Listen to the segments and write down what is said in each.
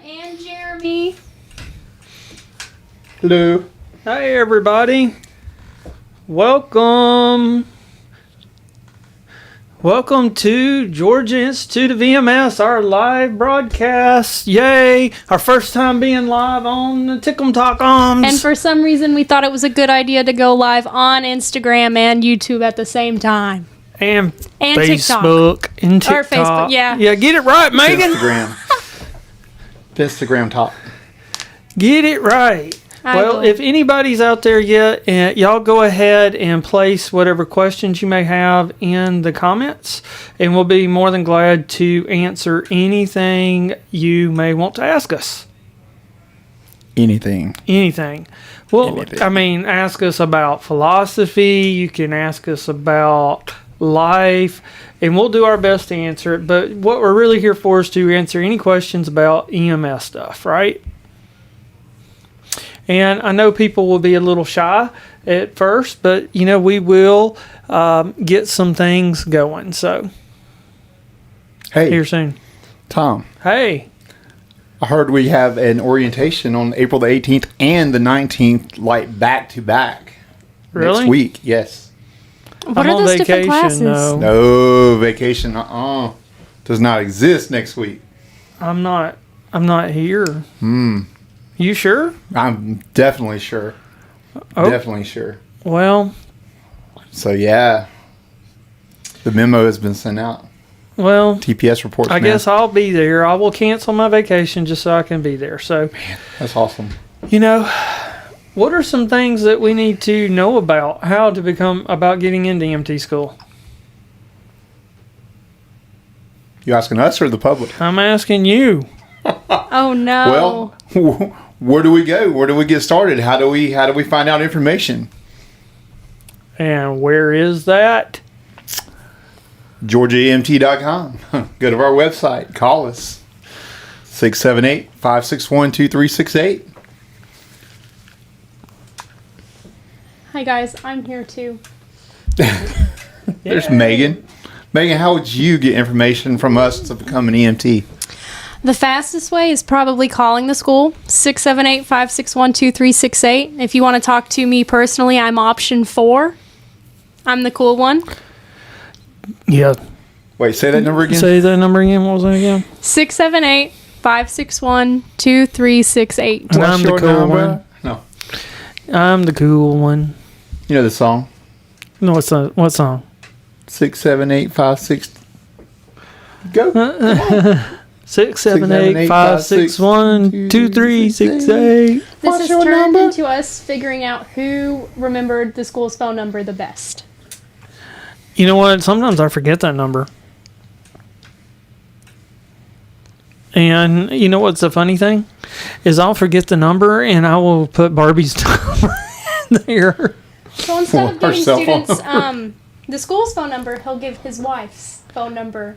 and Jeremy. Hello. Hi, everybody. Welcome to Georgia Institute of EMS, our live broadcast. Yay! Our first time being live on the Tick'em Talk'ems. And for some reason, we thought it was a good idea to go live on Instagram and YouTube at the same time. And Facebook TikTok. And TikTok. Or Facebook, yeah. Yeah, get it right, Megan. Instagram top. Get it right. Well, if anybody's out there yet, y'all go ahead and place whatever questions you may have in the comments, and we'll be more than glad to answer anything you may want to ask us. Anything. Well, Anything. I mean, ask us about philosophy. You can ask us about life, and we'll do our best to answer it. But what we're really here for is to answer any questions about EMS stuff, right? And I know people will be a little shy at first, but, we will get some things going. So, Hey, here soon. Tom. Hey. I heard we have an orientation on April the 18th and the 19th, like back to back. Really? Next week, yes. What I'm are on those different vacation, classes? though. No vacation. Does not exist next week. I'm not here. You sure? I'm definitely sure. Oh. Definitely sure. Well, So yeah, the memo has been sent out. well, TPS reports. I man. guess I'll be there. I will cancel my vacation just so I can be there. So, That's awesome. what are some things that we need to know about how to about getting into EMT school? You asking us or the public? I'm asking you. Oh, no. Well, where do we go? Where do we get started? How do we find out information? And where is that? GeorgiaEMT.com. Go to our website. Call us. 678-561-2368. Hi, guys. I'm here, too. There's Megan. Megan, how would you get information from us to become an E EMT? The fastest way is probably calling the school, 678-561-2368. If you want to talk to me personally, I'm option 4. I'm the cool one. Yeah. Wait, say that number again. Say that number again. What was that again? 678-561-2368. And I'm the your cool number? one. No. I'm the cool one. You know the song? No, what song? 678-56. Go. 678-561-2368. This What's has your turned number? into us figuring out who remembered the school's phone number the best. You know what? Sometimes I forget that number. And you know what's the funny thing? Is I'll forget the number and I will put Barbie's number in there. So instead of Her giving cell phone students the school's phone number, he'll give his wife's phone number.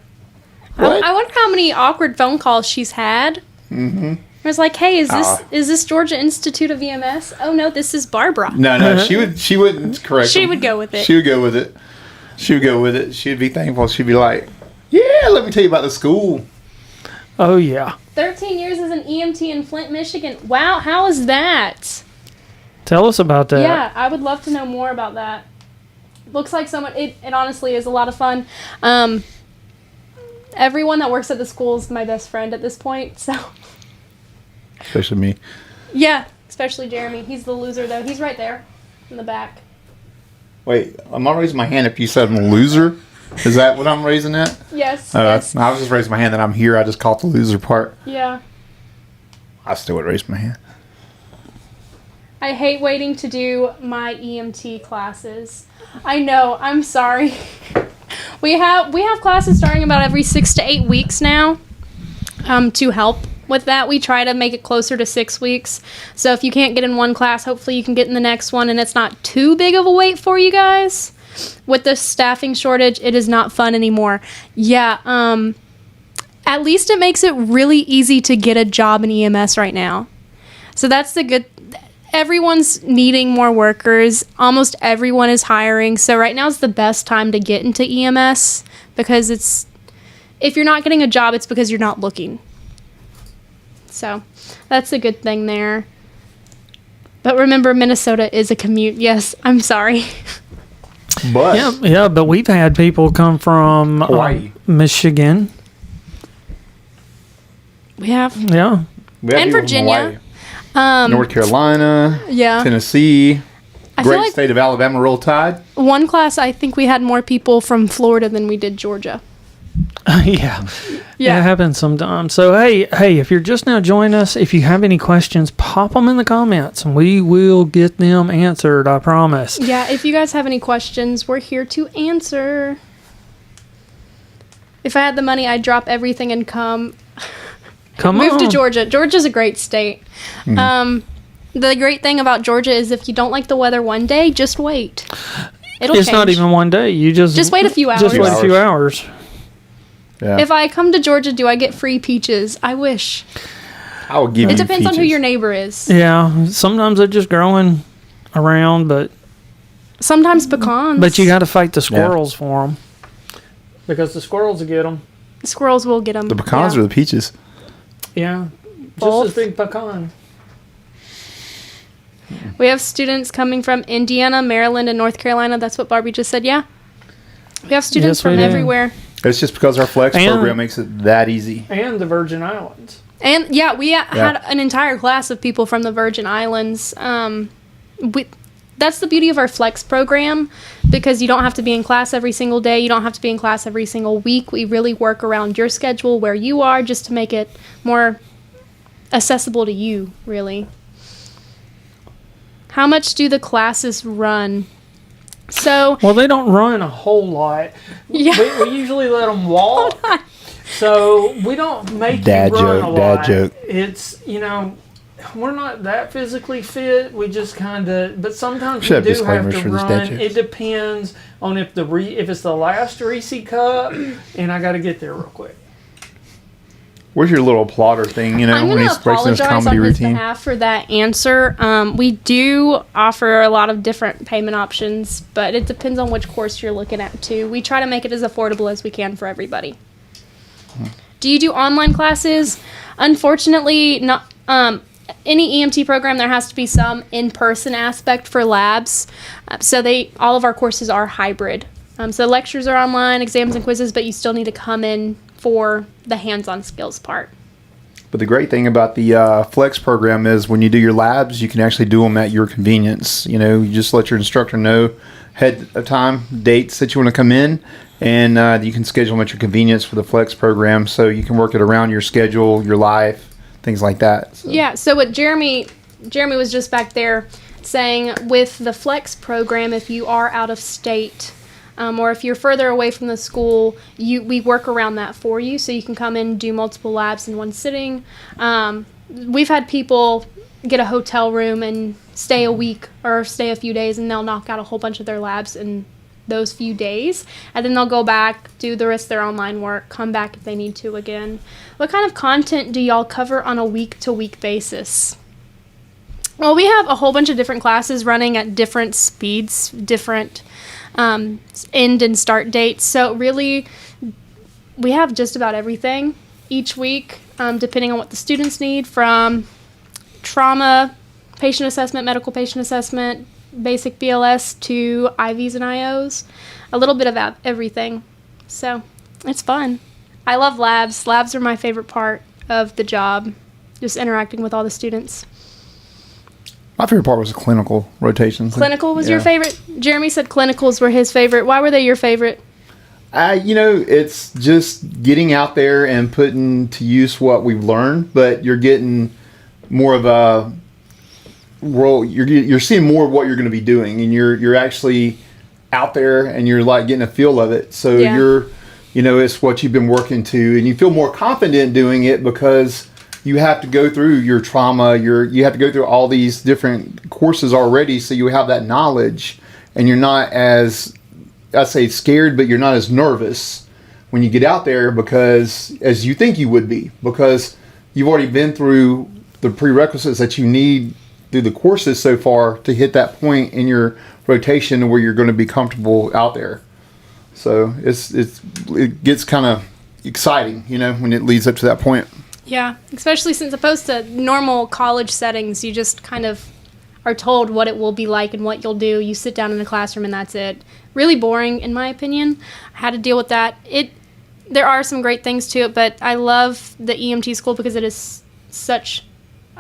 What? I wonder how many awkward phone calls she's had. Mm-hmm. I was like, "Hey, is this Georgia Institute of EMS? Oh no, this is Barbara." No, she wouldn't correct She him. would go with it. She would go with it. She would go with it. She'd be thankful. She'd be like, yeah, let me tell you about the school. Oh, yeah. 13 years as an EMT in Flint, Michigan. Wow, how is that? Tell us about that. Yeah, I would love to know more about that. Looks like it honestly is a lot of fun. Everyone that works at the school is my best friend at this point, so. Especially me. Yeah, especially Jeremy. He's the loser, though. He's right there in the back. Wait, I'm not raising my hand if you said I'm a loser. Is that what I'm raising at? Yes, yes. I was just raising my hand that I'm here. I just caught the loser part. Yeah. I still would raise my hand. I hate waiting to do my EMT classes. I know, I'm sorry. We have classes starting about every 6 to 8 weeks now. To help with that, we try to make it closer to 6 weeks. So if you can't get in one class, hopefully you can get in the next one, and it's not too big of a wait for you guys. With the staffing shortage, it is not fun anymore. Yeah, at least it makes it really easy to get a job in EMS right now. So that's the good. Everyone's needing more workers. Almost everyone is hiring. So right now is the best time to get into EMS because if you're not getting a job, it's because you're not looking. So that's a good thing there. But remember, Minnesota is a commute. Yes, I'm sorry. But but we've had people come from Hawaii. Michigan. We have. Yeah. we have And people from Virginia. Hawaii, North Carolina, Yeah. Tennessee, I feel great like state of Alabama, Roll Tide. one class, I think we had more people from Florida than we did Georgia. Yeah. Yeah. It happens sometimes. So, hey, if you're just now joining us, if you have any questions, pop them in the comments and we will get them answered, I promise. Yeah, if you guys have any questions, we're here to answer. If I had the money, I'd drop everything and come move to Georgia. Georgia's a great state. The great thing about Georgia is if you don't like the weather one day, just wait. It'll It's change. not even one day. You just wait a few hours. Just wait a few hours. Yeah, If I come to Georgia, do I get free peaches? I wish. I will give you. It depends on who peaches. your neighbor is. Yeah. Sometimes they're just growing around, but Sometimes pecans. you got to fight the squirrels for them because the squirrels will get them. Squirrels will get them. The pecans or the peaches. Yeah. Both. Just as big pecan. We have students coming from Indiana, Maryland, and North Carolina. That's what Barbie just said. Yeah. We have students Yes, we from do. everywhere. It's just because our flex And- program makes it that easy. And the Virgin Islands. And yeah, we had an entire class of people from the Virgin Islands. That's the beauty of our flex program, because you don't have to be in class every single day. You don't have to be in class every single week. We really work around your schedule, where you are, just to make it more accessible to you, really. How much do the classes run? So, Well, they don't run a whole lot. yeah. We usually let them walk. So we don't make Dad you run joke, a dad lot. joke. It's, we're not that physically fit. We just kind of, but sometimes Should have we do have disclaimers to for this dad run. jokes. It depends on if it's the last Reese cup, and I got to get there real quick. Where's your little plotter thing? I'm when going he to breaks in his apologize comedy on his routine. behalf for that answer. We do offer a lot of different payment options, but it depends on which course you're looking at, too. We try to make it as affordable as we can for everybody. Do you do online classes? Unfortunately, not. Any EMT program, there has to be some in-person aspect for labs. So all of our courses are hybrid. So lectures are online, exams and quizzes, but you still need to come in for the hands-on skills part. But the great thing about the flex program is when you do your labs, you can actually do them at your convenience. You just let your instructor know ahead of time dates that you want to come in, and you can schedule them at your convenience for the flex program, so you can work it around your schedule, your life, things like that. So. Yeah, so what Jeremy was just back there saying, with the flex program, if you are out of state, or if you're further away from the school, we work around that for you, so you can come in and do multiple labs in one sitting. We've had people get a hotel room and stay a week or stay a few days, and they'll knock out a whole bunch of their labs in those few days, and then they'll go back, do the rest of their online work, come back if they need to again. What kind of content do y'all cover on a week-to-week basis? Well, we have a whole bunch of different classes running at different speeds, different end and start dates. So really, we have just about everything each week, depending on what the students need, from trauma, patient assessment, medical patient assessment, basic BLS, to IVs and IOs, a little bit of everything. So it's fun. I love labs. Labs are my favorite part of the job, just interacting with all the students. My favorite part was the clinical rotations. Clinical was your favorite? Jeremy said clinicals were his favorite. Why were they your favorite? It's just getting out there and putting to use what we've learned, but you're getting more of a role. You're seeing more of what you're going to be doing, and you're actually out there, and you're like getting a feel of it. So it's what you've been working to, and you feel more confident doing it because you have to go through your trauma. You have to go through all these different courses already, so you have that knowledge, and you're not as, I say, scared, but you're not as nervous when you get out there because as you think you would be, because you've already been through the prerequisites that you need through the courses so far to hit that point in your rotation where you're going to be comfortable out there. So it gets kind of exciting, when it leads up to that point. Yeah, especially since opposed to normal college settings, you just kind of are told what it will be like and what you'll do. You sit down in a classroom and that's it. Really boring, in my opinion. I had to deal with that. There are some great things to it, but I love the EMT school because it is such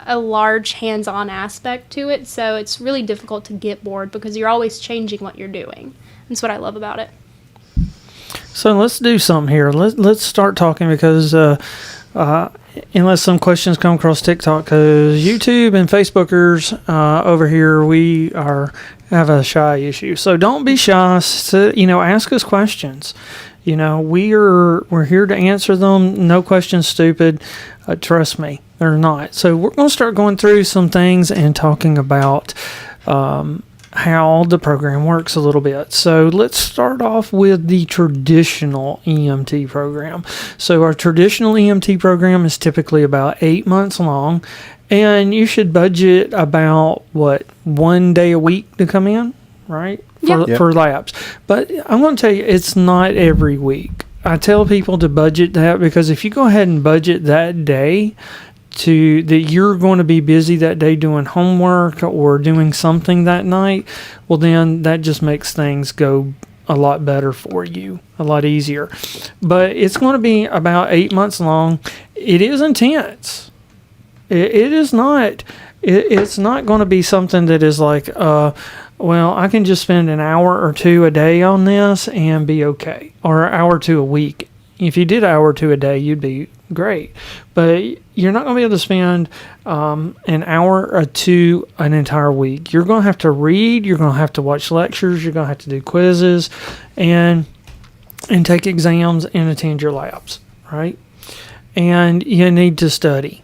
a large hands-on aspect to it, so it's really difficult to get bored because you're always changing what you're doing. That's what I love about it. So let's do something here. Let's start talking because unless some questions come across TikTok, because YouTube and Facebookers over here, we have a shy issue. So don't be shy. Ask us questions. We're here to answer them. No questions stupid. Trust me, they're not. So we're going to start going through some things and talking about how the program works a little bit. So let's start off with the traditional EMT program. So our traditional EMT program is typically about 8 months long, and you should budget about 1 day a week to come in, right? For labs. But I'm going to tell you, it's not every week. I tell people to budget that because if you go ahead and budget that day that you're going to be busy that day doing homework or doing something that night, well then that just makes things go a lot better for you, a lot easier. But it's going to be about 8 months long. It is intense. It is not. It's not going to be something that is like, well, I can just spend an hour or two a day on this and be okay, or an hour or two a week. If you did an hour or two a day, you'd be great. But you're not going to be able to spend an hour or two an entire week. You're going to have to read. You're going to have to watch lectures. You're going to have to do quizzes and take exams and attend your labs, right? And you need to study.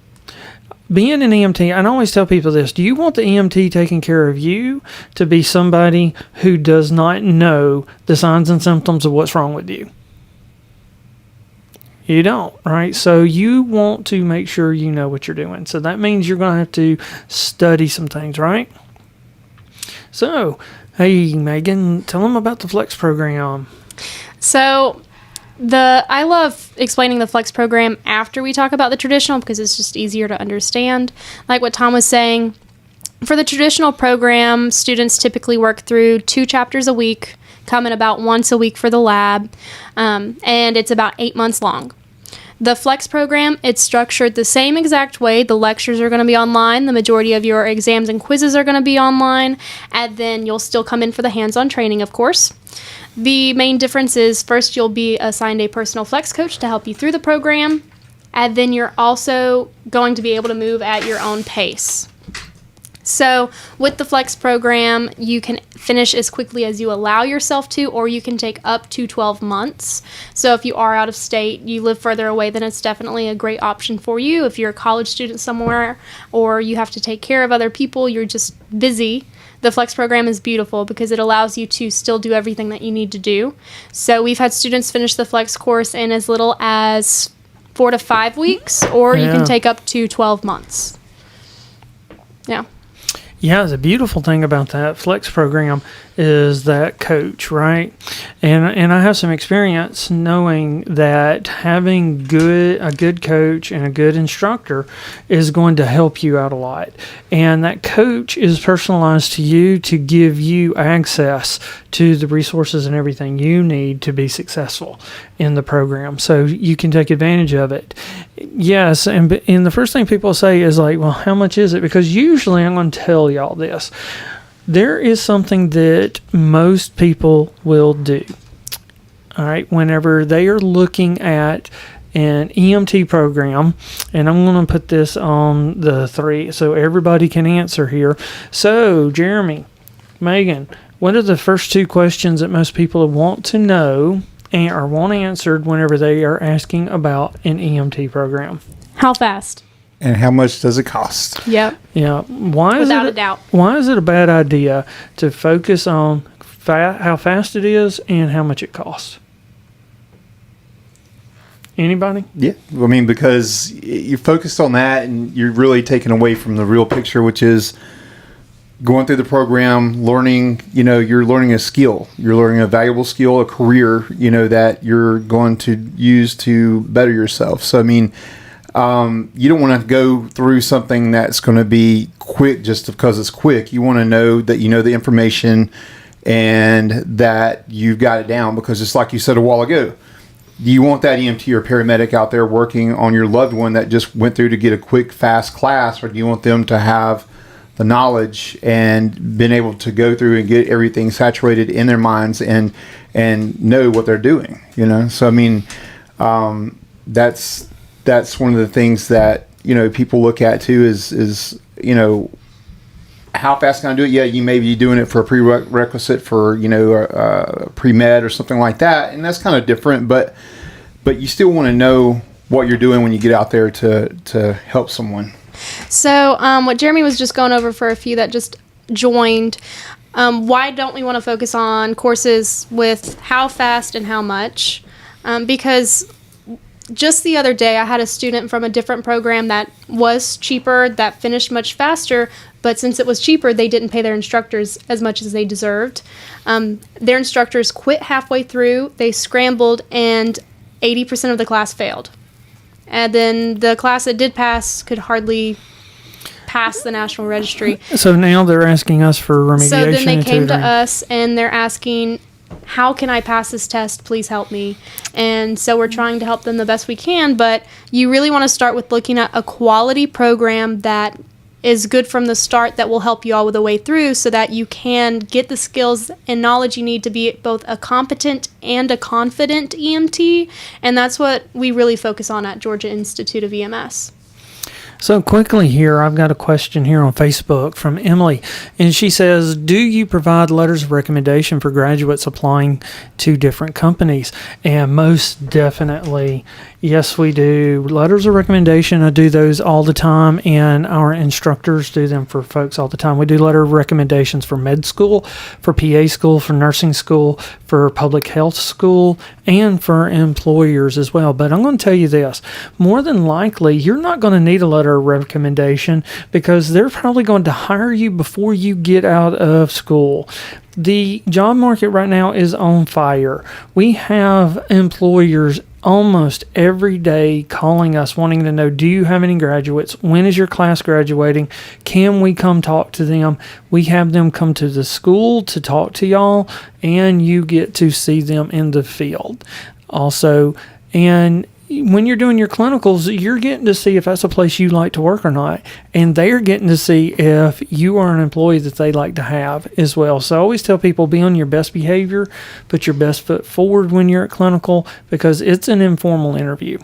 Being an EMT, I always tell people this. Do you want the EMT taking care of you to be somebody who does not know the signs and symptoms of what's wrong with you? You don't, right? So you want to make sure you know what you're doing. So that means you're going to have to study some things, right? So, hey, Megan, tell them about the Flex program. So I love explaining the Flex program after we talk about the traditional because it's just easier to understand. Like what Tom was saying, for the traditional program, students typically work through 2 chapters a week, come in about once a week for the lab, and it's about 8 months long. The Flex program, it's structured the same exact way. The lectures are going to be online. The majority of your exams and quizzes are going to be online, and then you'll still come in for the hands-on training, of course. The main difference is first you'll be assigned a personal Flex coach to help you through the program, and then you're also going to be able to move at your own pace. So with the Flex program, you can finish as quickly as you allow yourself to, or you can take up to 12 months. So if you are out of state, you live further away, then it's definitely a great option for you. If you're a college student somewhere, or you have to take care of other people, you're just busy, the Flex program is beautiful because it allows you to still do everything that you need to do. So we've had students finish the Flex course in as little as 4 to 5 weeks, or you can take up to 12 months. Yeah. Yeah, the beautiful thing about that Flex program is that coach, right? And I have some experience knowing that having a good coach and a good instructor is going to help you out a lot. And that coach is personalized to you to give you access to the resources and everything you need to be successful in the program. So you can take advantage of it. Yes, and the first thing people say is like, well, how much is it? Because usually I'm going to tell y'all this. There is something that most people will do, all right, whenever they are looking at an EMT program, and I'm going to put this on the 3 so everybody can answer here. So, Jeremy, Megan, what are the first 2 questions that most people want to know or want answered whenever they are asking about an EMT program? How fast? And how much does it cost? Yep. Yeah. Without a doubt. Why is it a bad idea to focus on how fast it is and how much it costs? Anybody? Yeah. I mean, because you're focused on that and you're really taken away from the real picture, which is going through the program, learning, you're learning a skill. You're learning a valuable skill, a career, that you're going to use to better yourself. So, I mean, you don't want to go through something that's going to be quick just because it's quick. You want to know that you know the information and that you've got it down, because it's like you said a while ago. Do you want that EMT or paramedic out there working on your loved one that just went through to get a quick, fast class, or do you want them to have the knowledge and been able to go through and get everything saturated in their minds and know what they're doing? You know, so I mean, that's one of the things that, you know, people look at too is you know, how fast can I do it? Yeah, you may be doing it for a prerequisite for, you know, pre-med or something like that, and that's kind of different, but you still want to know what you're doing when you get out there to help someone. So what Jeremy was just going over for a few that just joined, why don't we want to focus on courses with how fast and how much? Because just the other day, I had a student from a different program that was cheaper, that finished much faster, but since it was cheaper, they didn't pay their instructors as much as they deserved. Their instructors quit halfway through, they scrambled, and 80% of the class failed. And then the class that did pass could hardly pass the National Registry. So now they're asking us for remediation. So then they and came to tutoring. us and they're asking, how can I pass this test? Please help me. And so we're trying to help them the best we can, but you really want to start with looking at a quality program that is good from the start, that will help you all the way through, so that you can get the skills and knowledge you need to be both a competent and a confident EMT. And that's what we really focus on at Georgia Institute of EMS. So quickly here, I've got a question here on Facebook from Emily, and she says, do you provide letters of recommendation for graduates applying to different companies? And most definitely, yes, we do. Letters of recommendation, I do those all the time, and our instructors do them for folks all the time. We do letter of recommendations for med school, for PA school, for nursing school, for public health school, and for employers as well. But I'm going to tell you this, more than likely, you're not going to need a letter of recommendation because they're probably going to hire you before you get out of school. The job market right now is on fire. We have employers almost every day calling us wanting to know, do you have any graduates? When is your class graduating? Can we come talk to them? We have them come to the school to talk to y'all, and you get to see them in the field also. And when you're doing your clinicals, you're getting to see if that's a place you like to work or not. And they're getting to see if you are an employee that they like to have as well. So I always tell people, be on your best behavior, put your best foot forward when you're at clinical, because it's an informal interview.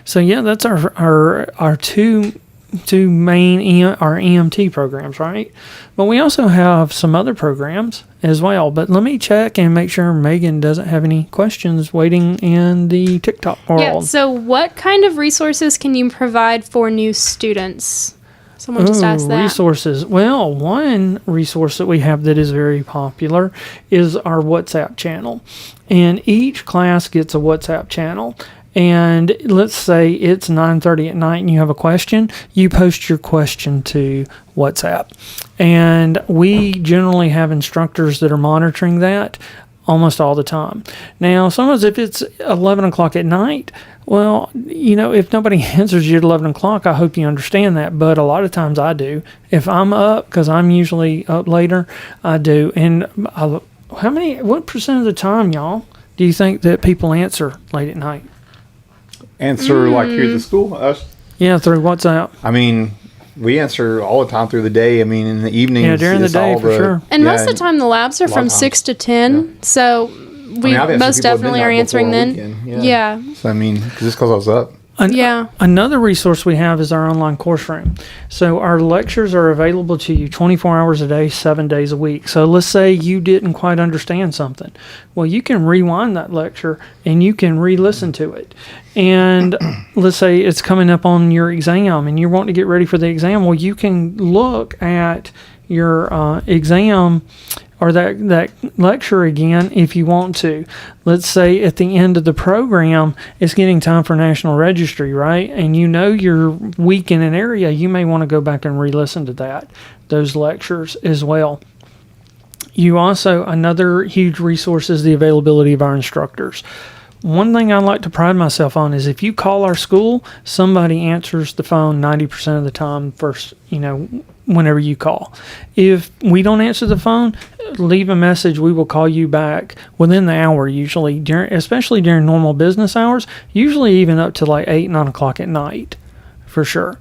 So yeah, that's our two main our EMT programs, right? But we also have some other programs as well. But let me check and make sure Megan doesn't have any questions waiting in the TikTok world. Yeah, so what kind of resources can you provide for new students? Someone just asked that. Resources. Well, one resource that we have that is very popular is our WhatsApp channel. And each class gets a WhatsApp channel. And let's say it's 9:30 at night and you have a question, you post your question to WhatsApp. And we generally have instructors that are monitoring that almost all the time. Now, sometimes if it's 11 o'clock at night, well, you know, if nobody answers you at 11 o'clock, I hope you understand that. But a lot of times I do. If I'm up, because I'm usually up later, I do. And what percent of the time, y'all, do you think that people answer late at night? Answer like here at the school? Us? Yeah, through WhatsApp. I mean, we answer all the time through the day. I mean, in the evenings. Yeah, during the it's day all for sure. And most of the time the labs are from 6 to 10, so we I've answered most people at definitely are midnight answering before a then. weekend, Yeah. So, I mean, just because I was up. Yeah. Another resource we have is our online course room. So our lectures are available to you 24 hours a day, 7 days a week. So let's say you didn't quite understand something. Well, you can rewind that lecture and you can re-listen to it. And let's say it's coming up on your exam and you're wanting to get ready for the exam. Well, you can look at your exam or that lecture again if you want to. Let's say at the end of the program, it's getting time for National Registry, right? And you know you're weak in an area, you may want to go back and re-listen to those lectures as well. you also, another huge resource is the availability of our instructors. One thing I like to pride myself on is if you call our school, somebody answers the phone 90% of the time first, whenever you call. If we don't answer the phone, leave a message. We will call you back within the hour, usually, especially during normal business hours, usually even up to like 8, 9 o'clock at night, for sure.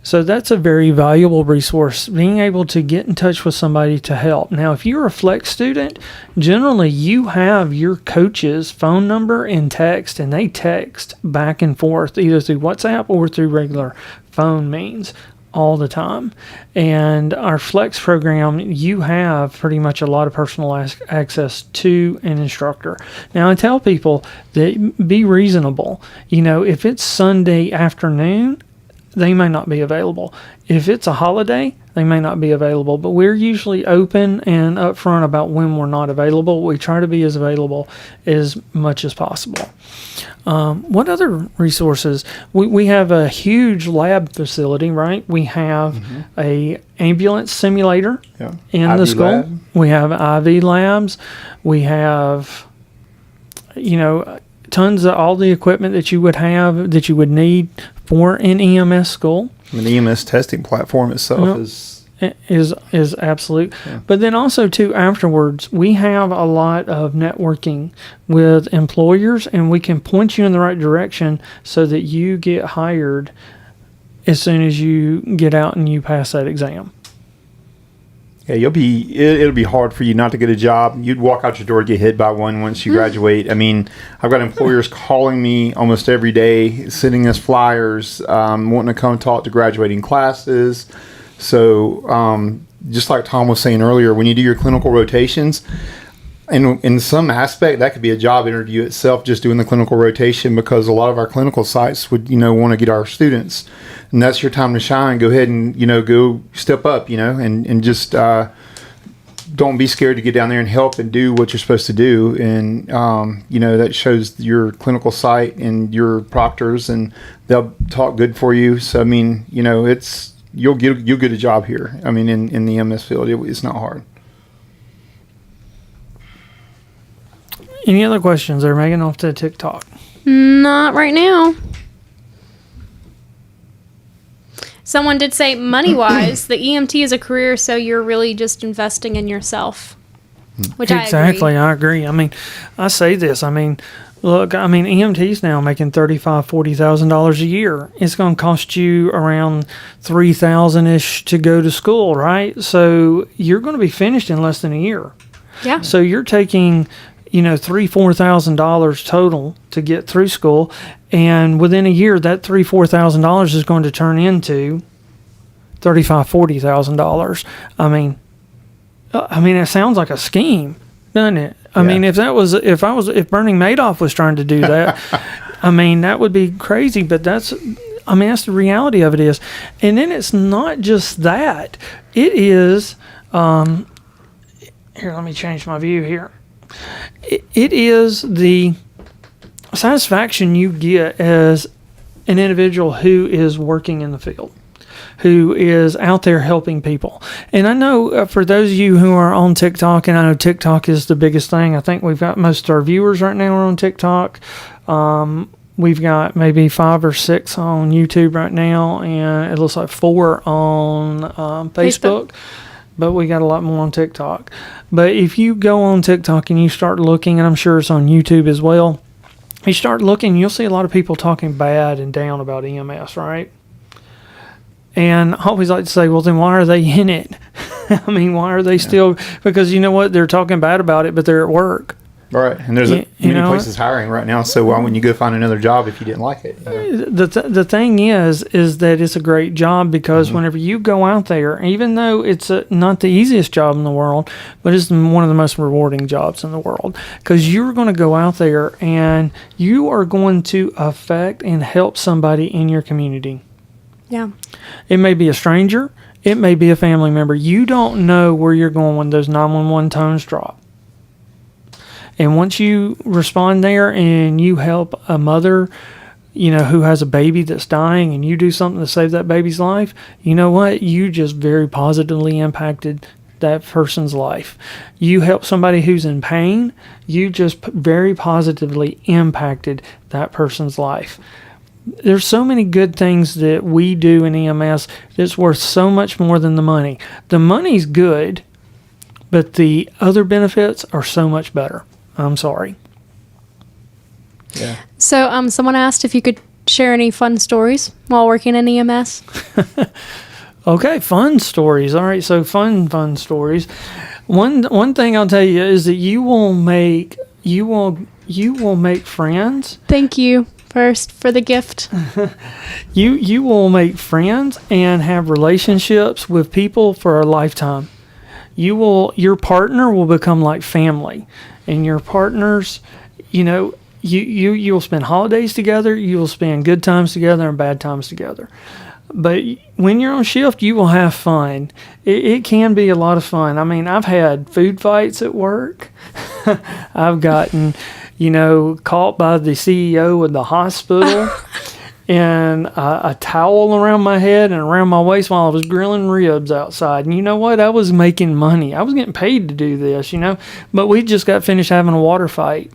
So that's a very valuable resource, being able to get in touch with somebody to help. Now, if you're a flex student, generally you have your coach's phone number and text, and they text back and forth either through WhatsApp or through regular phone means all the time. And our flex program, you have pretty much a lot of personal access to an instructor. Now, I tell people that be reasonable. If it's Sunday afternoon, they may not be available. If it's a holiday, they may not be available, but we're usually open and upfront about when we're not available. We try to be as available as much as possible. What other resources? We have a huge lab facility, right? We have a ambulance simulator in the school. Lab. We have IV labs. We have, tons of all the equipment that you would need for an EMS school. The EMS testing platform itself is absolute. Yeah. But then also too, afterwards, we have a lot of networking with employers, and we can point you in the right direction so that you get hired as soon as you get out and you pass that exam. Yeah, it'll be hard for you not to get a job. You'd walk out your door, get hit by one once you graduate. I mean, I've got employers calling me almost every day, sending us flyers, wanting to come talk to graduating classes. So just like Tom was saying earlier, when you do your clinical rotations, and in some aspect, that could be a job interview itself, just doing the clinical rotation, because a lot of our clinical sites would, want to get our students. And that's your time to shine. Go ahead and, go step up, and just don't be scared to get down there and help and do what you're supposed to do. And, that shows your clinical site and your proctors, and they'll talk good for you. So, I mean, you'll get a job here. I mean, in the MS field, it's not hard. Any other questions there, Megan, off to TikTok? Not right now. Someone did say, money-wise, the EMT is a career, so you're really just investing in yourself, which exactly, I agree. I mean, I say this. I mean, look, EMTs now making $35,000, $40,000 a year. It's going to cost you around $3,000-ish to go to school, right? So you're going to be finished in less than a year. Yeah. So you're taking $3,000-$4,000 total to get through school, and within a year, that $3,000-$4,000 is going to turn into $35,000-$40,000. I mean, it sounds like a scheme, doesn't it? I mean, if Bernie Madoff was trying to do that, that would be crazy. But that's the reality of it is, and then it's not just that. It is. Here, let me change my view here. It is the satisfaction you get as an individual who is working in the field, who is out there helping people. And I know for those of you who are on TikTok, and I know TikTok is the biggest thing. I think we've got most of our viewers right now are on TikTok. We've got maybe 5 or 6 on YouTube right now, and it looks like 4 on Facebook. But we got a lot more on TikTok. But if you go on TikTok and you start looking, and I'm sure it's on YouTube as well, you start looking, you'll see a lot of people talking bad and down about EMS, right? And I always like to say, well, then why are they in it? Why are they still? Because you know what? They're talking bad about it, but they're at work. Right, and there's many places hiring right now, so why wouldn't you go find another job if you didn't like it? The thing is that it's a great job because whenever you go out there, even though it's not the easiest job in the world, but it's one of the most rewarding jobs in the world, because you're going to go out there and you are going to affect and help somebody in your community. Yeah. It may be a stranger, it may be a family member. You don't know where you're going when those 911 tones drop. And once you respond there and you help a mother, who has a baby that's dying, and you do something to save that baby's life, you know what? You just very positively impacted that person's life. You help somebody who's in pain, you just very positively impacted that person's life. There's so many good things that we do in EMS that's worth so much more than the money. The money's good, but the other benefits are so much better. I'm sorry. Yeah. So, someone asked if you could share any fun stories while working in EMS. Okay, fun stories. All right, so fun stories. One thing I'll tell you is that you will make friends. Thank you first for the gift. You will make friends and have relationships with people for a lifetime. Your partner will become like family, and your partners, you'll spend holidays together, you will spend good times together and bad times together. But when you're on shift, you will have fun. It can be a lot of fun. I mean, I've had food fights at work. I've gotten, caught by the CEO of the hospital and a towel around my head and around my waist while I was grilling ribs outside. And you know what? I was making money. I was getting paid to do this, But we just got finished having a water fight.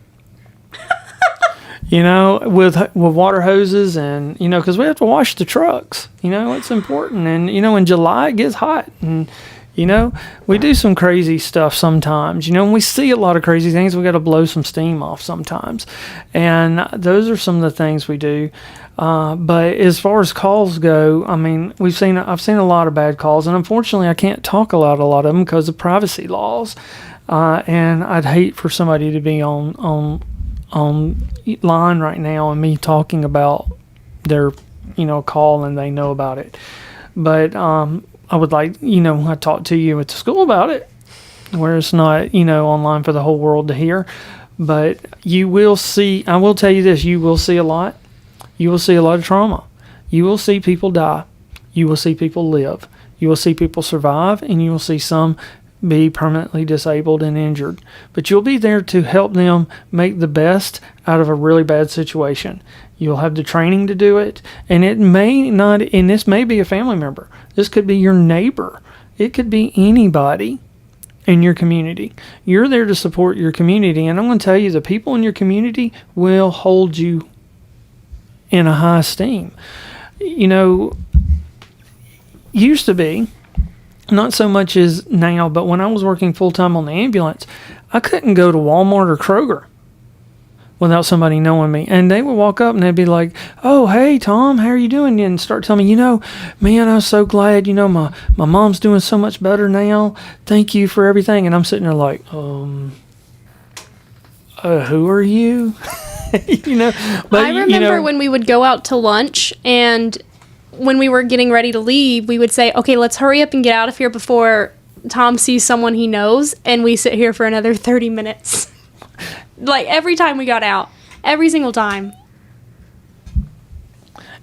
With water hoses and, because we have to wash the trucks, it's important. And, in July it gets hot and, we do some crazy stuff sometimes, when we see a lot of crazy things, we got to blow some steam off sometimes. And those are some of the things we do. But as far as calls go, I mean, I've seen a lot of bad calls, and unfortunately I can't talk about a lot of them because of privacy laws. And I'd hate for somebody to be on line right now and me talking about their call and they know about it, but I would like I talked to you at the school about it where it's not online for the whole world to hear, but you will see, I will tell you this, you will see a lot of trauma, you will see people die, you will see people live, you will see people survive, and you will see some be permanently disabled and injured. But you'll be there to help them make the best out of a really bad situation. You'll have the training to do it, and it may not, and this may be a family member. This could be your neighbor. It could be anybody in your community. You're there to support your community, and I'm going to tell you, the people in your community will hold you in a high esteem. Used to be, not so much as now, but when I was working full-time on the ambulance, I couldn't go to Walmart or Kroger without somebody knowing me. And they would walk up and they'd be like, "Oh, hey, Tom, how are you doing?" And start telling me, "Man, I'm so glad, my mom's doing so much better now. Thank you for everything." And I'm sitting there like, who are you? But I remember when we would go out to lunch, and when we were getting ready to leave, we would say, "Okay, let's hurry up and get out of here before Tom sees someone he knows," and we sit here for another 30 minutes. Like, every time we got out. Every single time.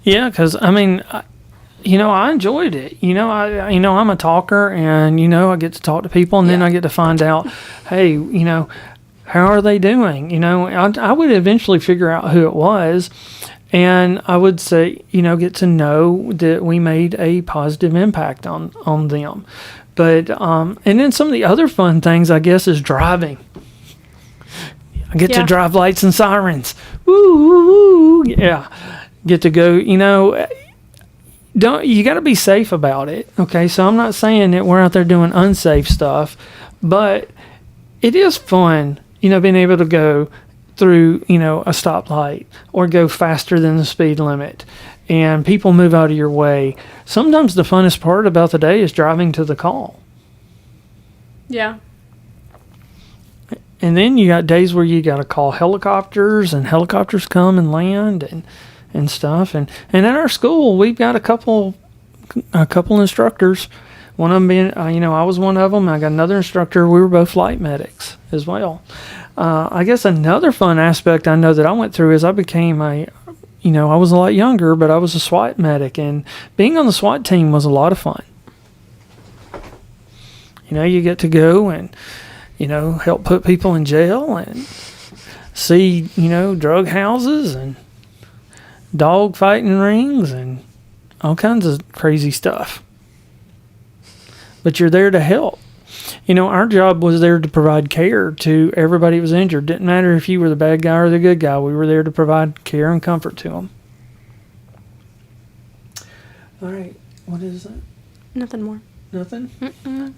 Yeah, because, I enjoyed it. I'm a talker, and, I get to talk to people, and then I get to find out, hey, how are they doing? I would eventually figure out who it was. And I would say, get to know that we made a positive impact on them. But, and then some of the other fun things, I guess, is driving. I get to drive lights and sirens. Woo, woo, woo. Yeah. Get to go, you got to be safe about it. Okay. So I'm not saying that we're out there doing unsafe stuff, but it is fun, being able to go through, a stoplight or go faster than the speed limit, and people move out of your way. Sometimes the funnest part about the day is driving to the call. Yeah. And then you got days where you got to call helicopters, and helicopters come and land and stuff. And at our school, we've got a couple instructors. One of them being, I was one of them. I got another instructor. We were both flight medics as well. I guess another fun aspect I know that I went through is I became I was a lot younger, but I was a SWAT medic, and being on the SWAT team was a lot of fun. You get to go and, help put people in jail and see, drug houses and dog fighting rings and all kinds of crazy stuff. But you're there to help. our job was there to provide care to everybody that was injured. Didn't matter if you were the bad guy or the good guy. We were there to provide care and comfort to them. All right. What is that? Nothing more. Nothing?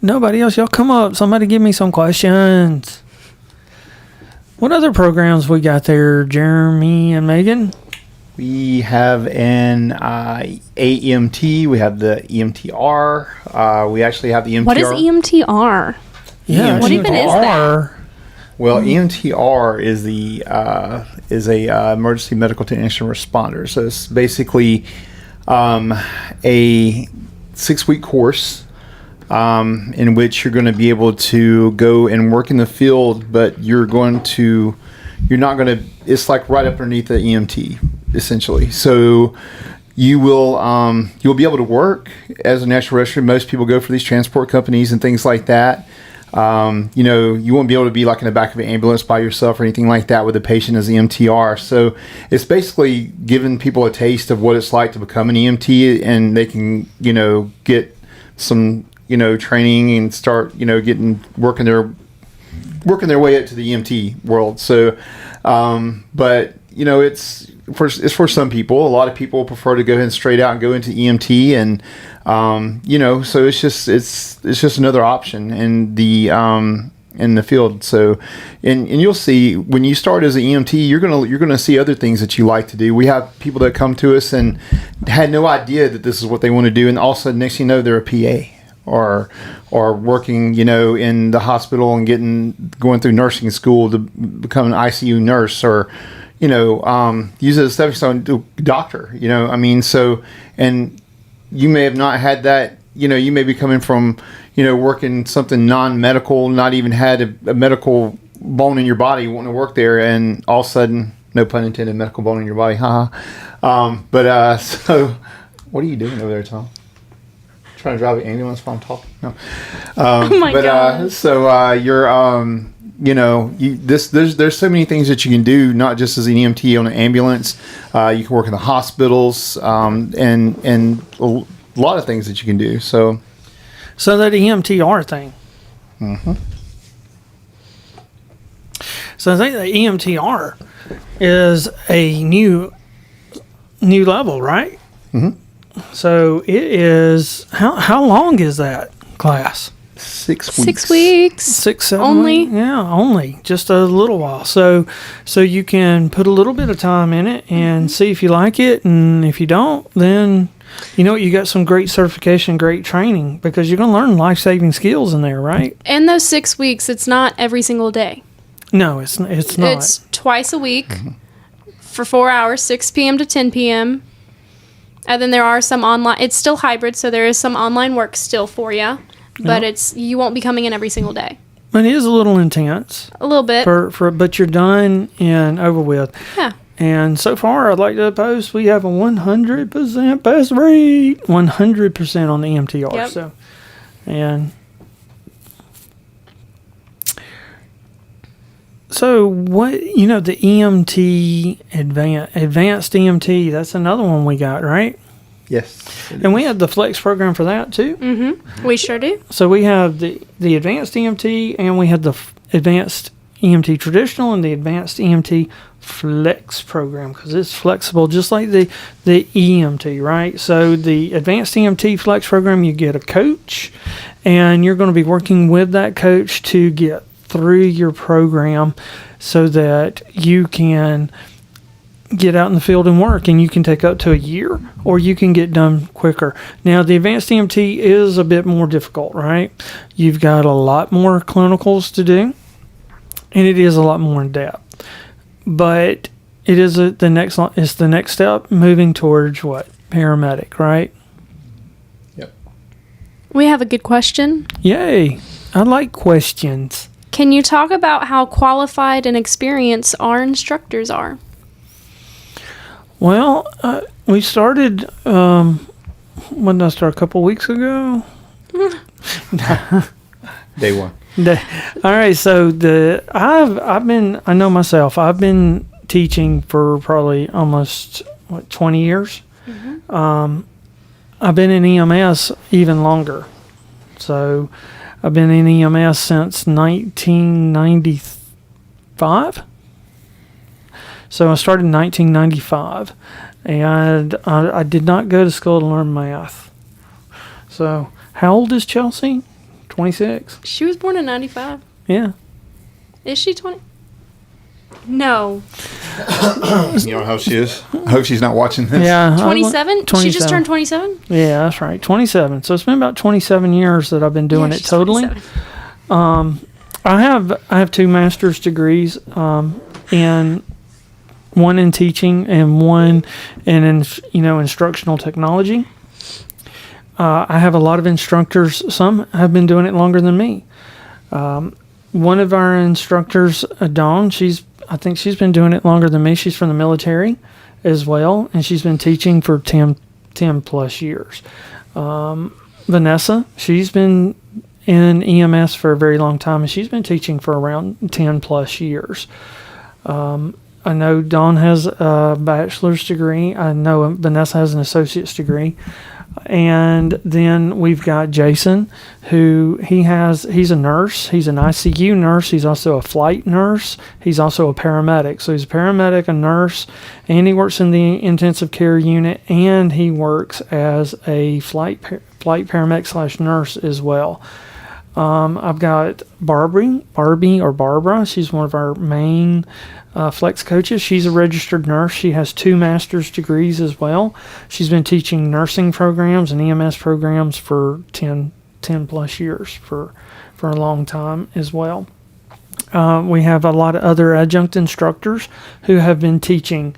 Nobody else? Y'all come up. Somebody give me some questions. What other programs we got there, Jeremy and Megan? We have an AEMT. We have the EMTR. We actually have the EMTR. What is EMTR? Yeah. What even is that? Well, EMTR is a emergency medical technician responder. So it's basically a 6-week course in which you're going to be able to go and work in the field, but it's like right up underneath the EMT, essentially. So you'll be able to work as a natural rescue. Most people go for these transport companies and things like that. You won't be able to be like in the back of an ambulance by yourself or anything like that with a patient as EMTR. So it's basically giving people a taste of what it's like to become an EMT, and they can, get some, training and start, working their way up to the EMT world. So, but it's for some people. A lot of people prefer to go ahead and straight out and go into EMT, and so it's just another option in the field. So, and you'll see when you start as an EMT, you're gonna see other things that you like to do. We have people that come to us and had no idea that this is what they want to do, and all of a sudden, next thing you know, they're a PA. Or working, in the hospital and going through nursing school to become an ICU nurse, or, use it as a stepping stone to doctor, so, and you may have not had that, you may be coming from, working something non-medical, not even had a medical bone in your body, wanting to work there, and all of a sudden, no pun intended, medical bone in your body, so, what are you doing over there, Tom? Trying to drive an ambulance while I'm talking? No. Oh my God. So you're there's so many things that you can do, not just as an EMT on an ambulance. You can work in the hospitals, and a lot of things that you can do. So that EMTR thing. Mm-hmm. So I think the EMTR is a new level, right? Mm-hmm. So it is, how long is that class? 6 weeks. 6 weeks. 6, 7 Only? weeks? Yeah, only. Just a little while. So you can put a little bit of time in it and see if you like it. And if you don't, then you got some great certification, great training, because you're going to learn life-saving skills in there, right? And those 6 weeks, it's not every single day. No, it's not. It's twice a week for 4 hours, 6 p.m. to 10 p.m. And then there are some online. It's still hybrid, so there is some online work still for you, but you won't be coming in every single day. It is a little intense. A little bit. But you're done and over with. Yeah. And so far, I'd like to post we have a 100% pass rate, 100% on the EMTR. Yep. So what, the EMT, advanced EMT, that's another one we got, right? Yes. And we have the flex program for that too. Mm-hmm. We sure do. So we have the advanced EMT, and we have the advanced EMT traditional and the advanced EMT flex program, because it's flexible just like the EMT, right? So the advanced EMT flex program, you get a coach, and you're going to be working with that coach to get through your program so that you can get out in the field and work, and you can take up to a year, or you can get done quicker. Now, the advanced EMT is a bit more difficult, right? You've got a lot more clinicals to do, and it is a lot more in depth. But it is the next step moving towards what? Paramedic, right? Yep. We have a good question. Yay. I like questions. Can you talk about how qualified and experienced our instructors are? Well, we started, when did I start? A couple weeks ago? Day one. All right, so I know myself, I've been teaching for probably almost, 20 years? Mm-hmm. I've been in EMS even longer. So I've been in EMS since 1995. So I started in 1995, and I did not go to school to learn math. So how old is Chelsea? 26. She was born in 95. Yeah. Is she 20? No. You know how she is? I hope she's not watching this. Yeah. 27? She just 27. turned 27? Yeah, that's right. 27. So it's been about 27 years that I've been doing it she's totally. 27. I have 2 master's degrees, in one in teaching and one in instructional technology. I have a lot of instructors. Some have been doing it longer than me. One of our instructors, Dawn, I think she's been doing it longer than me. She's from the military as well, and she's been teaching for 10 plus years. Vanessa, she's been in EMS for a very long time, and she's been teaching for around 10 plus years. I know Dawn has a bachelor's degree. I know Vanessa has an associate's degree. And then we've got Jason, who he's a nurse. He's an ICU nurse. He's also a flight nurse. He's also a paramedic. So he's a paramedic, a nurse, and he works in the intensive care unit, and he works as a flight paramedic / nurse as well. I've got Barbie or Barbara. She's one of our main flex coaches. She's a registered nurse. She has 2 master's degrees as well. She's been teaching nursing programs and EMS programs for 10 plus years for a long time as well. We have a lot of other adjunct instructors who have been teaching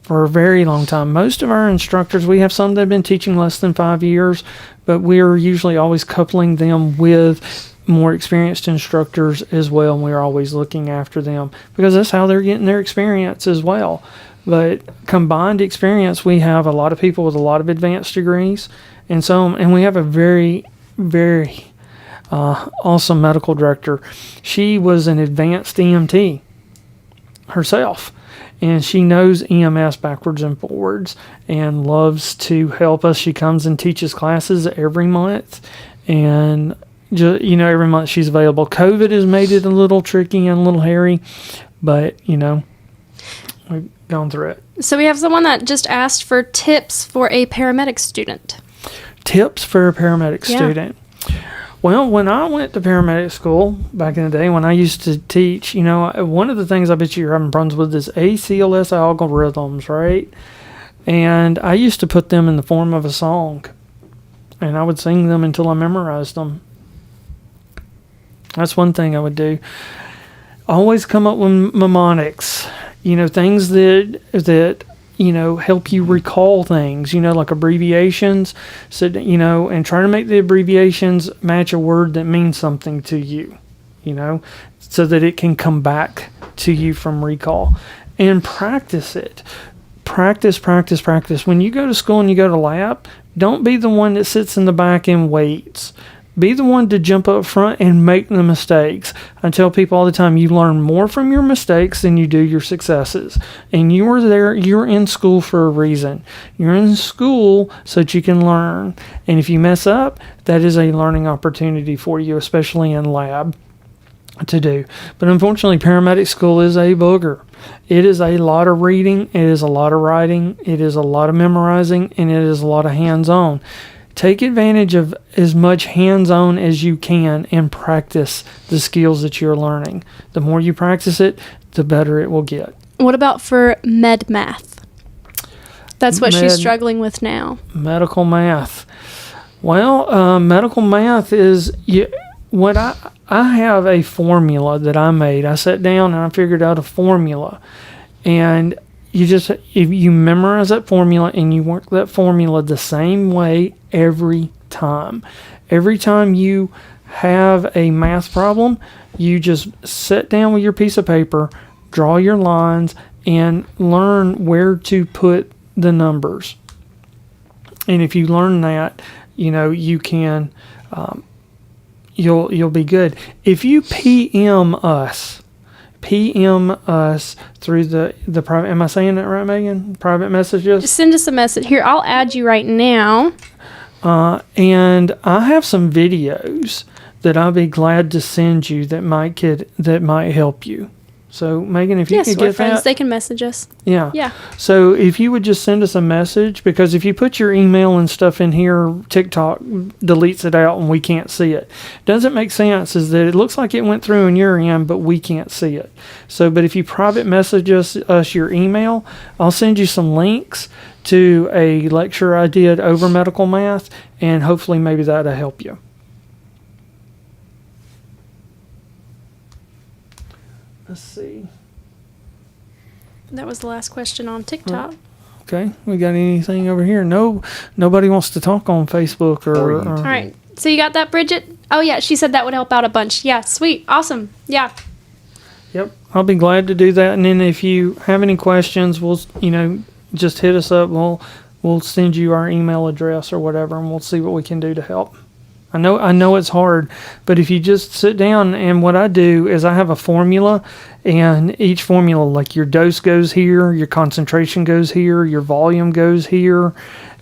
for a very long time. Most of our instructors, we have some that have been teaching less than 5 years, but we're usually always coupling them with more experienced instructors as well, and we're always looking after them because that's how they're getting their experience as well. But combined experience, we have a lot of people with a lot of advanced degrees, and we have a very, very awesome medical director. She was an advanced EMT herself, and she knows EMS backwards and forwards and loves to help us. She comes and teaches classes every month, and every month she's available. COVID has made it a little tricky and a little hairy, but we've gone through it. So we have someone that just asked for tips for a paramedic student. Tips for a paramedic student. Well, when I went to paramedic school back in the day, when I used to teach, one of the things I bet you're having problems with is ACLS algorithms, right? And I used to put them in the form of a song, and I would sing them until I memorized them. That's one thing I would do. Always come up with mnemonics, things that help you recall things, like abbreviations. So, and try to make the abbreviations match a word that means something to you, so that it can come back to you from recall. And practice it. Practice. When you go to school and you go to lab, don't be the one that sits in the back and waits. Be the one to jump up front and make the mistakes. I tell people all the time, you learn more from your mistakes than you do your successes. And you're in school for a reason. You're in school so that you can learn. And if you mess up, that is a learning opportunity for you, especially in lab, to do. But unfortunately, paramedic school is a booger. It is a lot of reading. It is a lot of writing. It is a lot of memorizing. And it is a lot of hands-on. Take advantage of as much hands-on as you can and practice the skills that you're learning. The more you practice it, the better it will get. What about for med math? That's what she's struggling with now. Medical math. Well, medical math is what I have a formula that I made. I sat down and I figured out a formula, and if you memorize that formula and you work that formula the same way every time. Every time you have a math problem, you just sit down with your piece of paper, draw your lines, and learn where to put the numbers. And if you learn that, you can, you'll be good. If you PM us through the private, am I saying that right, Megan? Private messages? Just send us a message. Here, I'll add you right now. And I have some videos that I'll be glad to send you that might help you. So, Megan, if you Yes, could we're get friends. that. They can message us. Yeah. Yeah. So if you would just send us a message, because if you put your email and stuff in here, TikTok deletes it out and we can't see it. Doesn't make sense is that it looks like it went through on your end, but we can't see it. So, but if you private message us your email, I'll send you some links to a lecture I did over medical math, and hopefully maybe that'll help you. Let's see. That was the last question on TikTok. Okay, we got anything over here? No, nobody wants to talk on Facebook or. All right. So you got that, Bridget? Oh, yeah. She said that would help out a bunch. Yeah. Sweet. Awesome. Yeah. Yep, I'll be glad to do that. And then if you have any questions, we'll just hit us up. We'll send you our email address or whatever, and we'll see what we can do to help. I know it's hard, but if you just sit down, and what I do is I have a formula, and each formula, like your dose goes here, your concentration goes here, your volume goes here,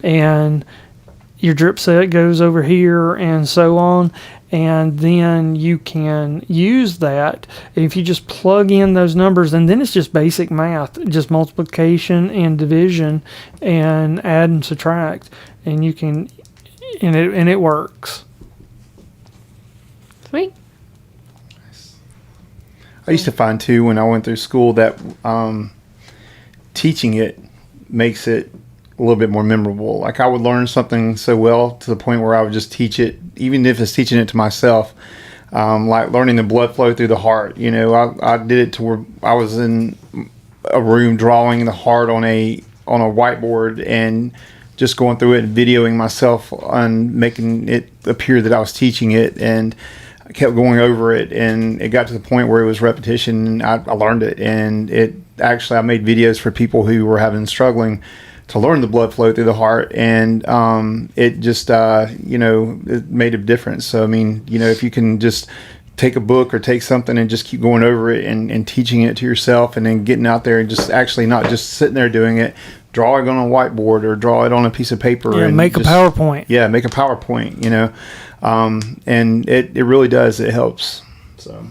and your drip set goes over here, and so on. And then you can use that if you just plug in those numbers, and then it's just basic math, just multiplication and division and add and subtract, and you can, and it works. Sweet. I used to find too when I went through school that teaching it makes it a little bit more memorable. Like I would learn something so well to the point where I would just teach it, even if it's teaching it to myself. Like learning the blood flow through the heart. I did it to where I was in a room drawing the heart on a whiteboard and just going through it and videoing myself and making it appear that I was teaching it, and I kept going over it, and it got to the point where it was repetition, and I learned it. And I made videos for people who were struggling to learn the blood flow through the heart, and it just it made a difference. So I mean, if you can just take a book or take something and just keep going over it and teaching it to yourself, and then getting out there and just actually not just sitting there doing it, draw it on a whiteboard or draw it on a piece of paper, and make a PowerPoint. Yeah, make a PowerPoint. And it really does. It helps. So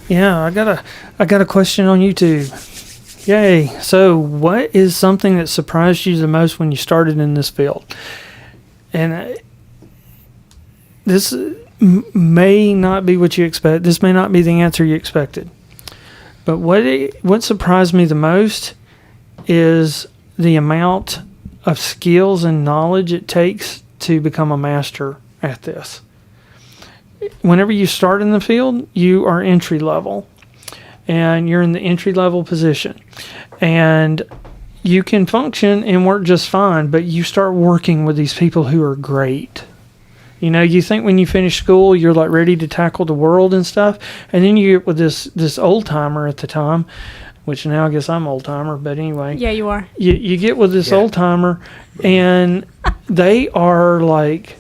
yeah, I got a question on YouTube. Yay! So, what is something that surprised you the most when you started in this field? And this may not be what you expect. This may not be the answer you expected. But what surprised me the most is the amount of skills and knowledge it takes to become a master at this. Whenever you start in the field, you are entry level, and you're in the entry level position, and you can function and work just fine, but you start working with these people who are great. You think when you finish school, you're like ready to tackle the world and stuff, and then you get with this old timer at the time, which now I guess I'm old timer, but anyway. Yeah, you are. You get with this old timer, and they are like,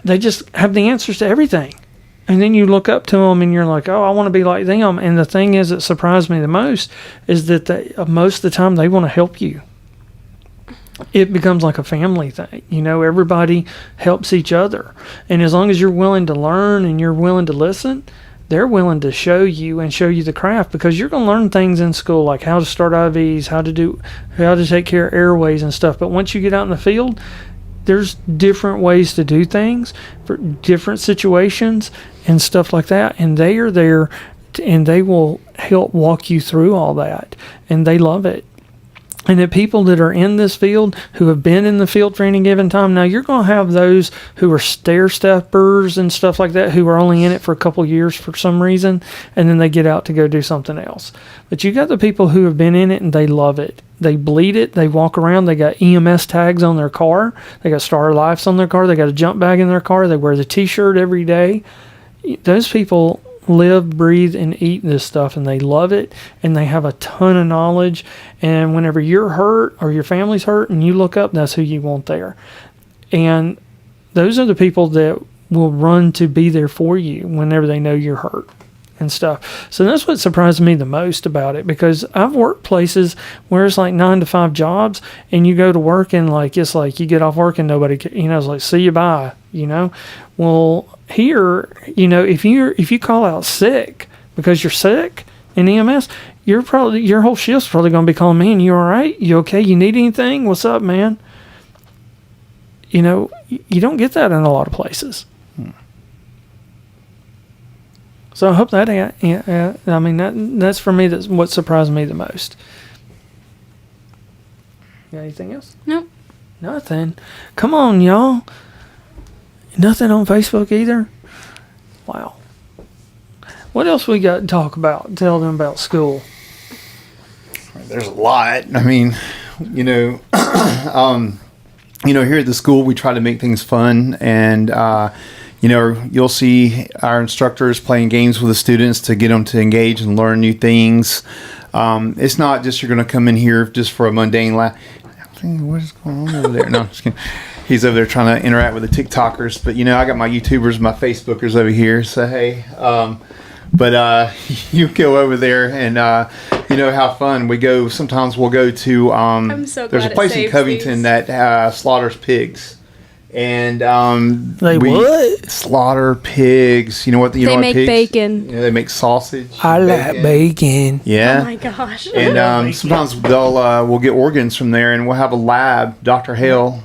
they just have the answers to everything. And then you look up to them and you're like, oh, I want to be like them. And the thing is that surprised me the most is that most of the time they want to help you. It becomes like a family thing. Everybody helps each other. And as long as you're willing to learn and you're willing to listen, they're willing to show you the craft, because you're going to learn things in school like how to start IVs, how to take care of airways and stuff. But once you get out in the field, there's different ways to do things for different situations and stuff like that. And they are there and they will help walk you through all that. And they love it. And the people that are in this field who have been in the field for any given time, now you're going to have those who are stair-steppers and stuff like that, who are only in it for a couple years for some reason, and then they get out to go do something else. But you got the people who have been in it and they love it. They bleed it. They walk around. They got EMS tags on their car. They got Star Lives on their car. They got a jump bag in their car. They wear the T-shirt every day. Those people live, breathe, and eat this stuff, and they love it, and they have a ton of knowledge. And whenever you're hurt or your family's hurt and you look up, that's who you want there. And those are the people that will run to be there for you whenever they know you're hurt. and stuff. So that's what surprised me the most about it, because I've worked places where it's like 9 to 5 jobs, and you go to work and like it's like you get off work and nobody, it's like see you bye, Well, here, if you call out sick because you're sick in EMS, your whole shift's probably going to be calling me, and you all right? You okay? You need anything? What's up, man? You don't get that in a lot of places. So I hope that, I mean, that's for me, that's what surprised me the most. Got anything else? Nope. Nothing. Come on, y'all. Nothing on Facebook either? Wow. What else we got to talk about? Tell them about school. There's a lot. I mean, here at the school, we try to make things fun, and you'll see our instructors playing games with the students to get them to engage and learn new things. It's not just you're going to come in here just for a mundane laugh. What is going on over there? No, I'm just kidding. He's over there trying to interact with the TikTokers, but I got my YouTubers, my Facebookers over here. So hey, but you go over there and have fun. We go. Sometimes we'll go to. I'm so glad there's a place in Covington that slaughters pigs, and what? Slaughter pigs. You know what? They make pigs? Bacon. They make sausage. I like bacon. Yeah. Oh my gosh. And sometimes we'll get organs from there, and we'll have a lab. Dr. Hale.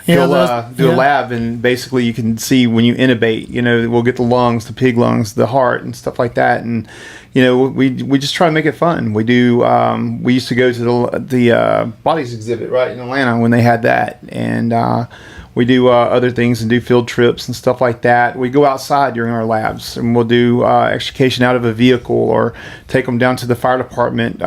He'll do a lab, and basically you can see when you intubate, we'll get the lungs, the pig lungs, the heart, and stuff like that. And we just try to make it fun. We do. We used to go to the bodies exhibit right in Atlanta when they had that, and we do other things and do field trips and stuff like that. We go outside during our labs, and we'll do extrication out of a vehicle or take them down to the fire department.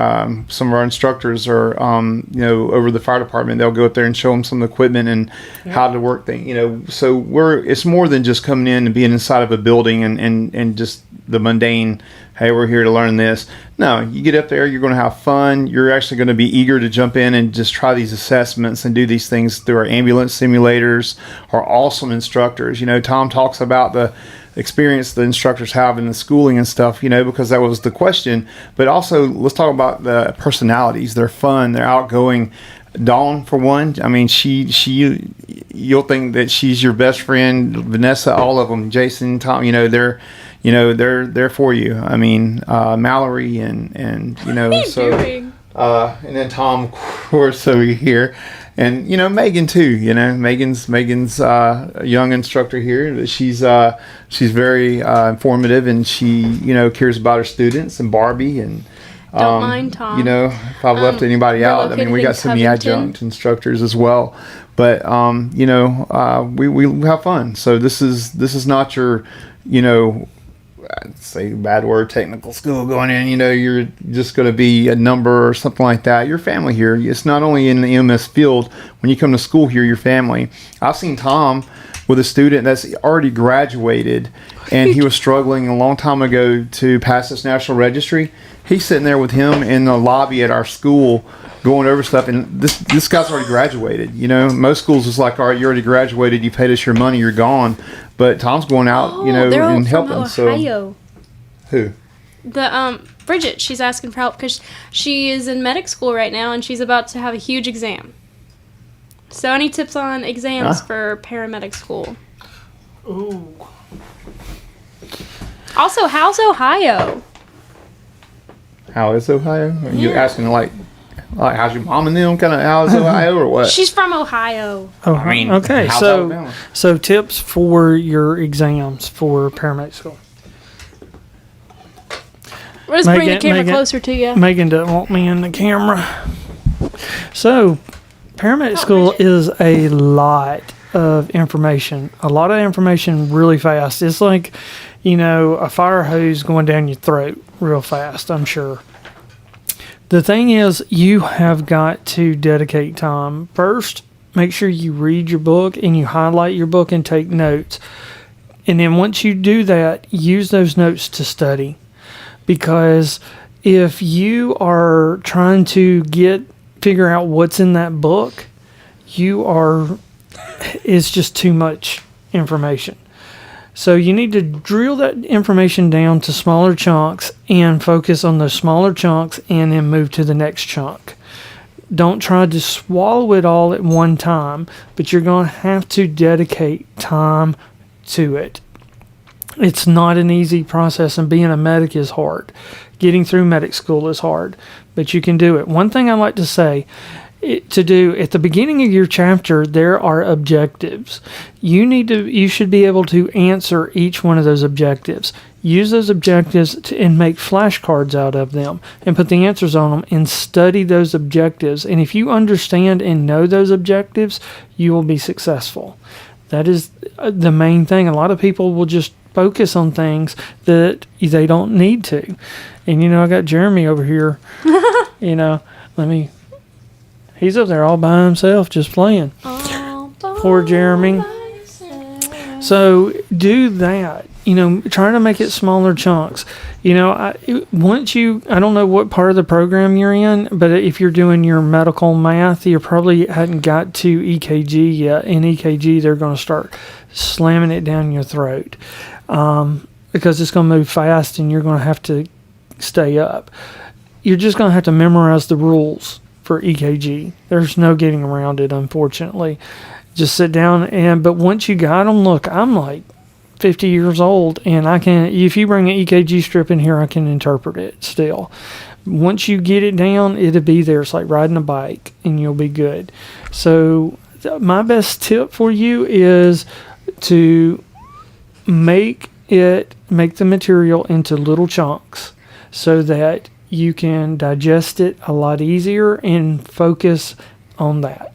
Some of our instructors are, over the fire department. They'll go up there and show them some of the equipment and how to work things. So it's more than just coming in and being inside of a building and just the mundane, hey, we're here to learn this. No, you get up there, you're going to have fun. You're actually going to be eager to jump in and just try these assessments and do these things through our ambulance simulators. Our awesome instructors. Tom talks about the experience the instructors have in the schooling and stuff, because that was the question. But also, let's talk about the personalities. They're fun. They're outgoing. Dawn, for one, I mean, you'll think that she's your best friend. Vanessa, all of them, Jason, Tom, they're there for you. I mean, Mallory and what are you doing? And then Tom, of course, over here, and Megan too. Megan's a young instructor here. She's very informative, and she cares about her students, and Barbie and. Don't mind Tom. If I've left anybody out, I mean, we got some Covington. adjunct instructors as well, but we have fun. So this is not your, I'd say bad word, technical school going in. You're just going to be a number or something like that. Your family here. It's not only in the EMS field. When you come to school here, your family. I've seen Tom with a student that's already graduated, and he was struggling a long time ago to pass this national registry. He's sitting there with him in the lobby at our school going over stuff, and this guy's already graduated. Most schools is like, all right, you already graduated, you paid us your money, you're gone. But Tom's going out, and helping. Ohio. So who? The Bridget, she's asking for help because she is in medic school right now, and she's about to have a huge exam. So any tips on exams for paramedic school? Ooh. Also, how's Ohio? How is Ohio? Are you asking like how's your mom and them? Kind of how's Ohio or what? She's from Ohio. Oh, I mean, okay. how's Alabama? So tips for your exams for paramedic school. We'll just bring the camera closer to you. Megan doesn't want me in the camera. So, paramedic school is a lot of information. A lot of information really fast. It's like, a fire hose going down your throat real fast, I'm sure. The thing is, you have got to dedicate time. First, make sure you read your book and you highlight your book and take notes. And then once you do that, use those notes to study. Because if you are trying to figure out what's in that book, it's just too much information. So you need to drill that information down to smaller chunks and focus on those smaller chunks and then move to the next chunk. Don't try to swallow it all at one time, but you're going to have to dedicate time to it. It's not an easy process, and being a medic is hard. Getting through medic school is hard, but you can do it. One thing I like to say to do at the beginning of your chapter, there are objectives. You should be able to answer each one of those objectives. Use those objectives and make flashcards out of them and put the answers on them and study those objectives. And if you understand and know those objectives, you will be successful. That is the main thing. A lot of people will just focus on things that they don't need to. And, I got Jeremy over here, he's up there all by himself just playing. Poor Jeremy. So do that. Try to make it smaller chunks. I don't know what part of the program you're in, but if you're doing your medical math, you probably hadn't got to EKG yet. In EKG, they're going to start slamming it down your throat because it's going to move fast and you're going to have to stay up. You're just going to have to memorize the rules for EKG. There's no getting around it, unfortunately. Just sit down but once you got them, look, I'm like 50 years old and if you bring an EKG strip in here, I can interpret it still. Once you get it down, it'll be there. It's like riding a bike and you'll be good. So my best tip for you is to make the material into little chunks so that you can digest it a lot easier and focus on that.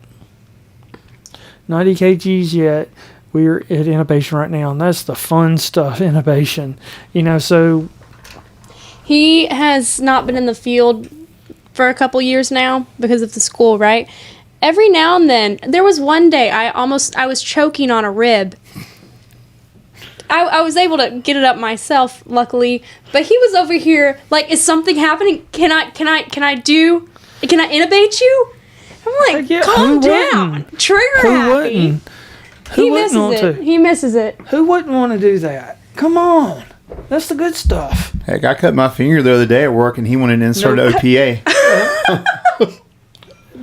Not EKGs yet. We're at intubation right now, and that's the fun stuff, intubation. So he has not been in the field for a couple years now because of the school, right? Every now and then, there was one day I was choking on a rib. I was able to get it up myself, luckily, but he was over here like, is something happening? Can I intubate you? I'm like, calm down. Trigger happy. He misses it. Who wouldn't want to do that? Come on. That's the good stuff. Heck, I cut my finger the other day at work and he wanted to insert OPA.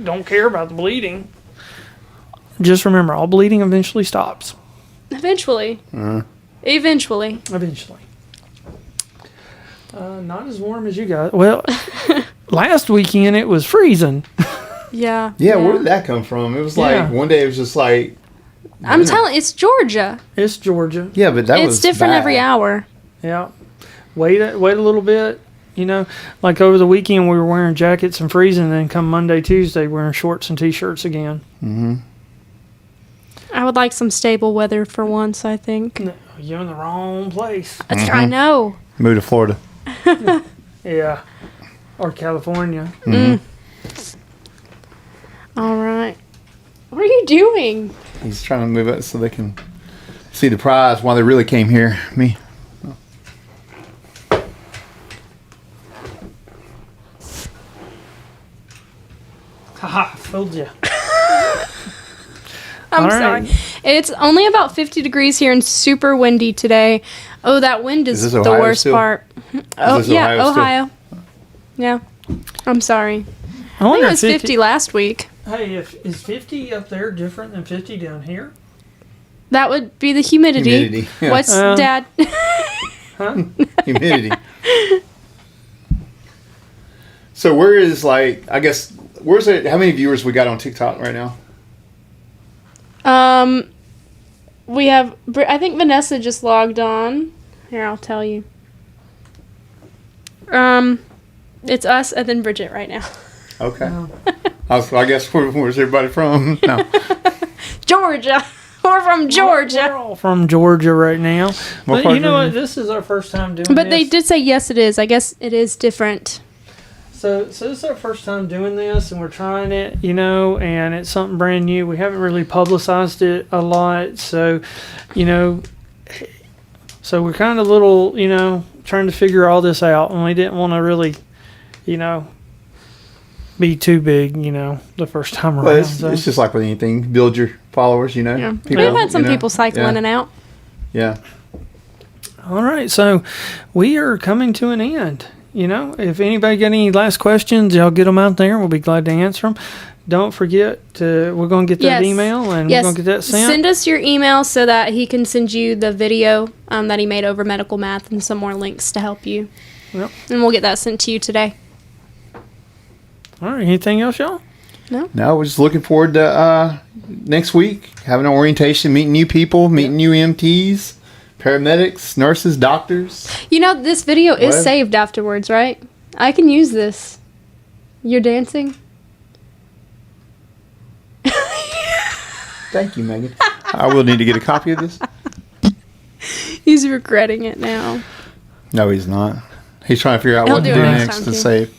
Don't care about the bleeding. Just remember, all bleeding eventually stops. Eventually. Eventually. Not as warm as you guys. Well, last weekend it was freezing. Yeah. Yeah, where did that come from? It was like, one day it was just like... I'm telling you, it's Georgia. It's Georgia. Yeah, but it's different bad. every hour. Yeah. Wait a little bit. Like over the weekend we were wearing jackets and freezing, and then come Monday, Tuesday, wearing shorts and T-shirts again. Mm-hmm. I would like some stable weather for once, I think. No, you're in the wrong place. I know. Move to Florida. Yeah. Or California. Mm-hmm. All right. What are you doing? He's trying to move it so they can see the prize while they really came here. Me. Haha, fooled you. I'm sorry. It's only about 50 degrees here and super windy today. Oh, that wind is the Ohio worst still? part. Oh, yeah, Ohio. Yeah. I'm sorry. I think it was 50 last week. Hey, is 50 up there different than 50 down here? That would be the humidity. Yeah. What's Dad? Huh? Humidity. So where is where's it? How many viewers we got on TikTok right now? We have, I think Vanessa just logged on. Here, I'll tell you. It's us and then Bridget right now. Okay. I guess where's everybody from? No. Georgia. We're from Georgia. We're all from Georgia right now. But you know what? This is our first time doing this. But they did say yes, it is. I guess it is different. So this is our first time doing this, and we're trying it, and it's something brand new. We haven't really publicized it a lot, so, so we're kind of little, trying to figure all this out, and we didn't want to really, be too big, the first time around. Well, it's just like with anything. Build your followers, Yeah. People, We've had some people cycling in and out. Yeah. All right, so we are coming to an end. If anybody got any last questions, y'all get them out there. We'll be glad to answer them. Don't forget we're going to get that email and we're going to get that sent. Send us your email so that he can send you the video that he made over medical math and some more links to help you. Yep. And we'll get that sent to you today. All right, anything else, y'all? No, we're just looking forward to next week, having an orientation, meeting new people, meeting new EMTs, paramedics, nurses, doctors. This video is saved afterwards, right? I can use this. You're dancing? Thank you, Megan. I will need to get a copy of this. He's regretting it now. No, he's not. He's trying to figure out what to do next to save.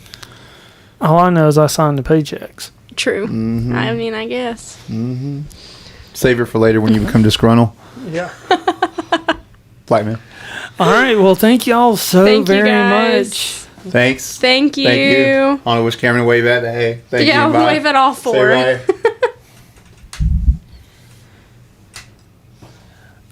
All I know is I signed the paychecks. True. Mm-hmm. I mean, I guess. Mm-hmm. Save it for later when you become disgruntled. Yeah. Black man. All right. Well, thank y'all very guys. much. Thanks. Thank you. Thank you. I want to wish Cameron to wave at. Hey, thank you. I'll Bye. wave at all four. Say bye.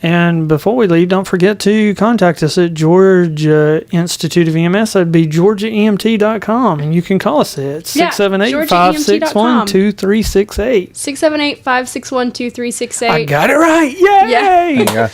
And before we leave, don't forget to contact us at Georgia Institute of EMS. That'd be georgiaemt.com. And you can call us at 678-561-2368. 678-561-2368. I got it right. Yay! Yeah. Yeah.